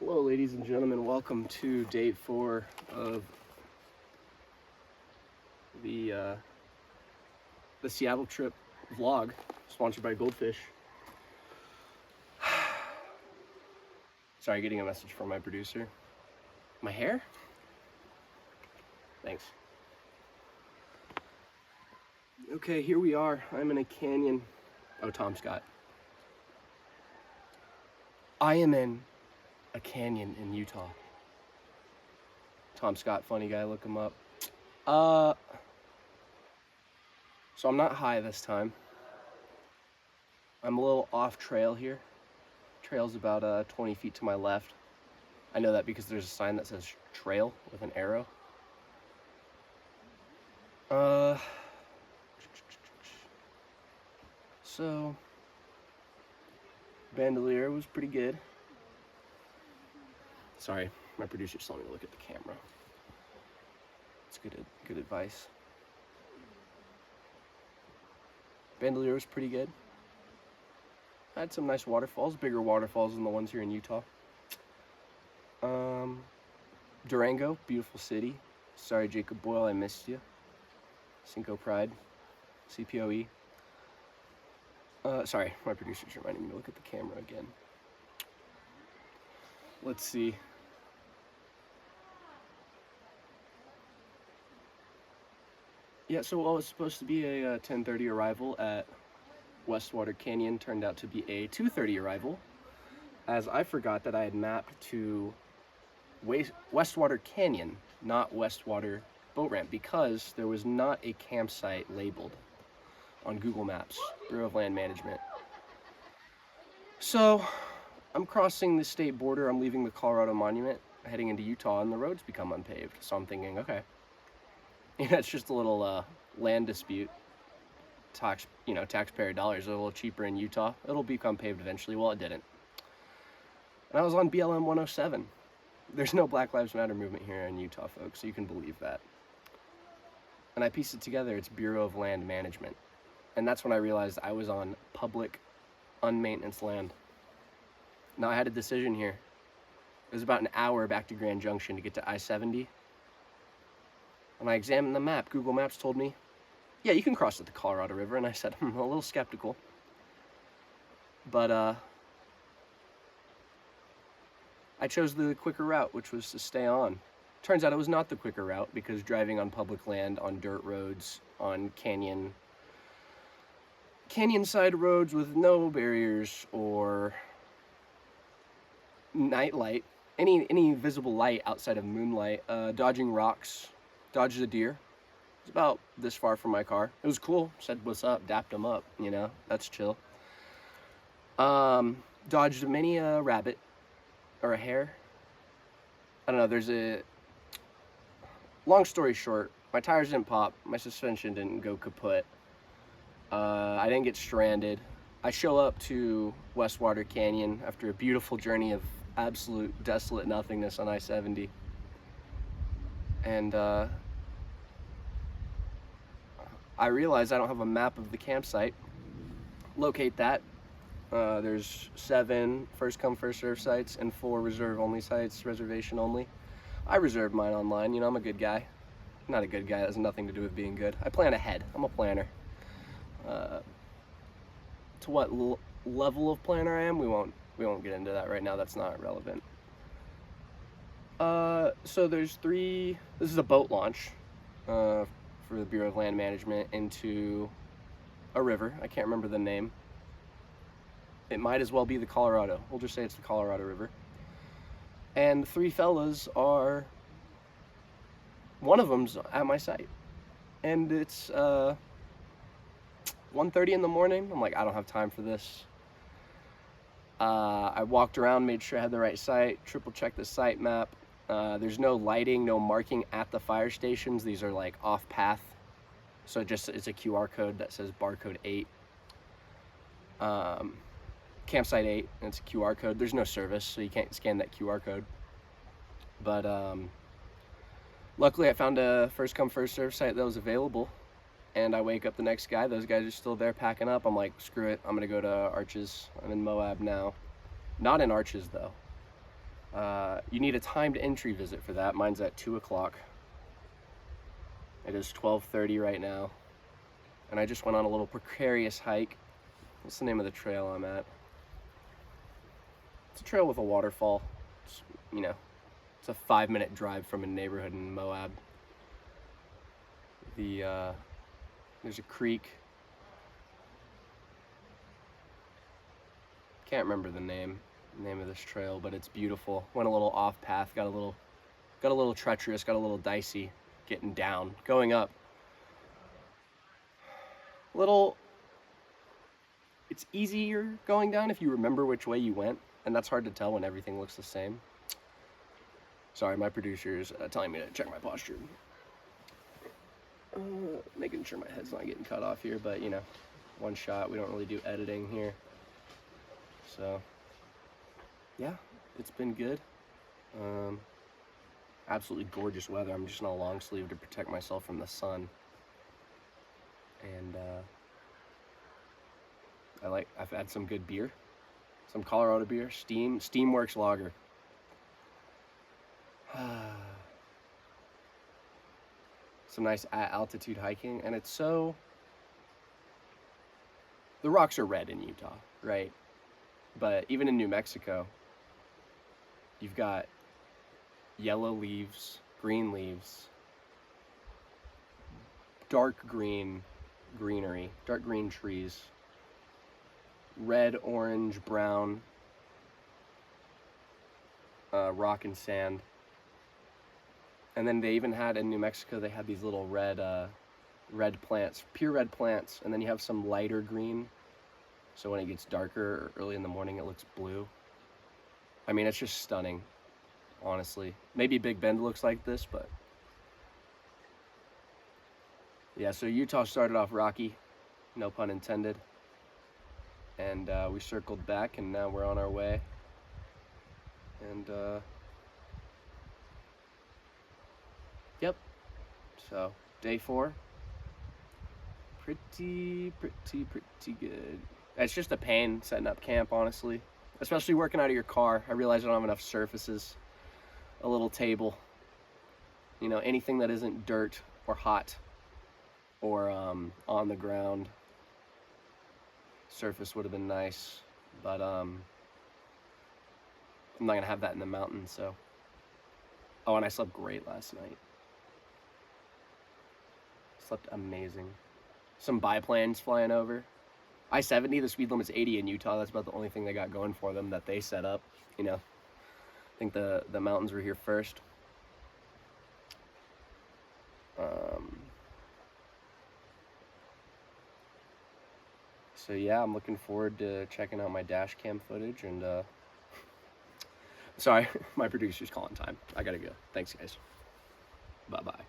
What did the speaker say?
Hello, ladies and gentlemen. Welcome to day 4 of the Seattle trip vlog, sponsored by Goldfish. Sorry, getting a message from my producer. My hair? Thanks. Okay, here we are. I'm in a canyon. Oh, Tom Scott. I am in a canyon in Utah. Tom Scott, funny guy, look him up. So I'm not high this time. I'm a little off trail here. Trail's about 20 feet to my left. I know that because there's a sign that says trail with an arrow. So Bandolier was pretty good. Sorry, my producer just told me to look at the camera. It's good advice. Bandolier was pretty good. I had some nice waterfalls, bigger waterfalls than the ones here in Utah. Durango, beautiful city. Sorry, Jacob Boyle, I missed you. Cinco Pride, CPOE. Sorry, my producer's reminding me to look at the camera again. Let's see. Yeah, so what was supposed to be a 10:30 arrival at Westwater Canyon turned out to be a 2:30 arrival, as I forgot that I had mapped to Westwater Canyon, not Westwater Boat Ramp, because there was not a campsite labeled on Google Maps, Bureau of Land Management. So I'm crossing the state border, I'm leaving the Colorado Monument, heading into Utah, and the roads become unpaved. So I'm thinking, okay, it's just a little land dispute. Taxpayer dollars are a little cheaper in Utah. It'll become paved eventually. Well, it didn't. And I was on BLM 107. There's no Black Lives Matter movement here in Utah, folks, so you can believe that. And I pieced it together. It's Bureau of Land Management. And that's when I realized I was on public, unmaintenance land. Now I had a decision here. It was about an hour back to Grand Junction to get to I-70. When I examined the map, Google Maps told me, yeah, you can cross at the Colorado River. And I said, I'm a little skeptical. But I chose the quicker route, which was to stay on. Turns out it was not the quicker route, because driving on public land, on dirt roads, on canyon side roads with no barriers or night light, any visible light outside of moonlight, dodging rocks, dodged a deer. It was about this far from my car. It was cool. Said what's up, dapped him up, that's chill. Dodged many a rabbit or a hare. I don't know, long story short, my tires didn't pop, my suspension didn't go kaput. I didn't get stranded. I show up to Westwater Canyon after a beautiful journey of absolute desolate nothingness on I-70. And I realized I don't have a map of the campsite. Locate that. There's 7 first come first serve sites and 4 reserve only sites, reservation only. I reserved mine online. I'm a good guy. Not a good guy, that has nothing to do with being good. I plan ahead. I'm a planner. To what level of planner I am, we won't get into that right now. That's not relevant. So there's 3. This is a boat launch for the Bureau of Land Management into a river. I can't remember the name. It might as well be the Colorado. We'll just say it's the Colorado River. And the 3 fellas are, one of them's at my site. And it's 1:30 in the morning. I'm like, I don't have time for this. I walked around, made sure I had the right site, triple checked the site map. There's no lighting, no marking at the fire stations. These are like off path. So it's a QR code that says barcode 8. Campsite 8, and it's a QR code. There's no service, so you can't scan that QR code. But luckily I found a first come first serve site that was available, and I wake up the next guy. Those guys are still there packing up. I'm like, screw it, I'm gonna go to Arches. I'm in Moab now. Not in Arches though. You need a timed entry visit for that. Mine's at 2 o'clock. It is 12:30 right now. And I just went on a little precarious hike. What's the name of the trail I'm at? It's a trail with a waterfall. It's, you know, it's a 5-minute drive from a neighborhood in Moab. There's a creek. Can't remember the name of this trail, but it's beautiful. Went a little off path, got a little treacherous, got a little dicey getting down. Going up, it's easier going down if you remember which way you went, and that's hard to tell when everything looks the same. Sorry, my producer's telling me to check my posture. Making sure my head's not getting cut off here, but you know, one shot. We don't really do editing here. So, yeah, it's been good. Absolutely gorgeous weather. I'm just in a long sleeve to protect myself from the sun. And I've had some good beer, some Colorado beer, Steamworks Lager. Some nice altitude hiking, and the rocks are red in Utah, right? But even in New Mexico, you've got yellow leaves, green leaves, dark green greenery, dark green trees, red, orange, brown, rock and sand. And then they even had, in New Mexico, they had these little red plants, pure red plants, and then you have some lighter green. So when it gets darker or early in the morning, it looks blue. I mean, it's just stunning, honestly. Maybe Big Bend looks like this, but yeah, so Utah started off rocky, no pun intended. And we circled back, and now we're on our way. And yep, so day 4, pretty good. It's just a pain setting up camp, honestly, especially working out of your car. I realize I don't have enough surfaces. A little table, you know, anything that isn't dirt or hot or on the ground. Surface would have been nice, but I'm not gonna have that in the mountains. So, oh, and I slept great last night. Slept amazing. Some biplanes flying over. I-70, the speed limit's 80 in Utah. That's about the only thing they got going for them that they set up. You know, I think the mountains were here first. So yeah, I'm looking forward to checking out my dash cam footage. And sorry, my producer's calling time. I gotta go. Thanks, guys. Bye-bye.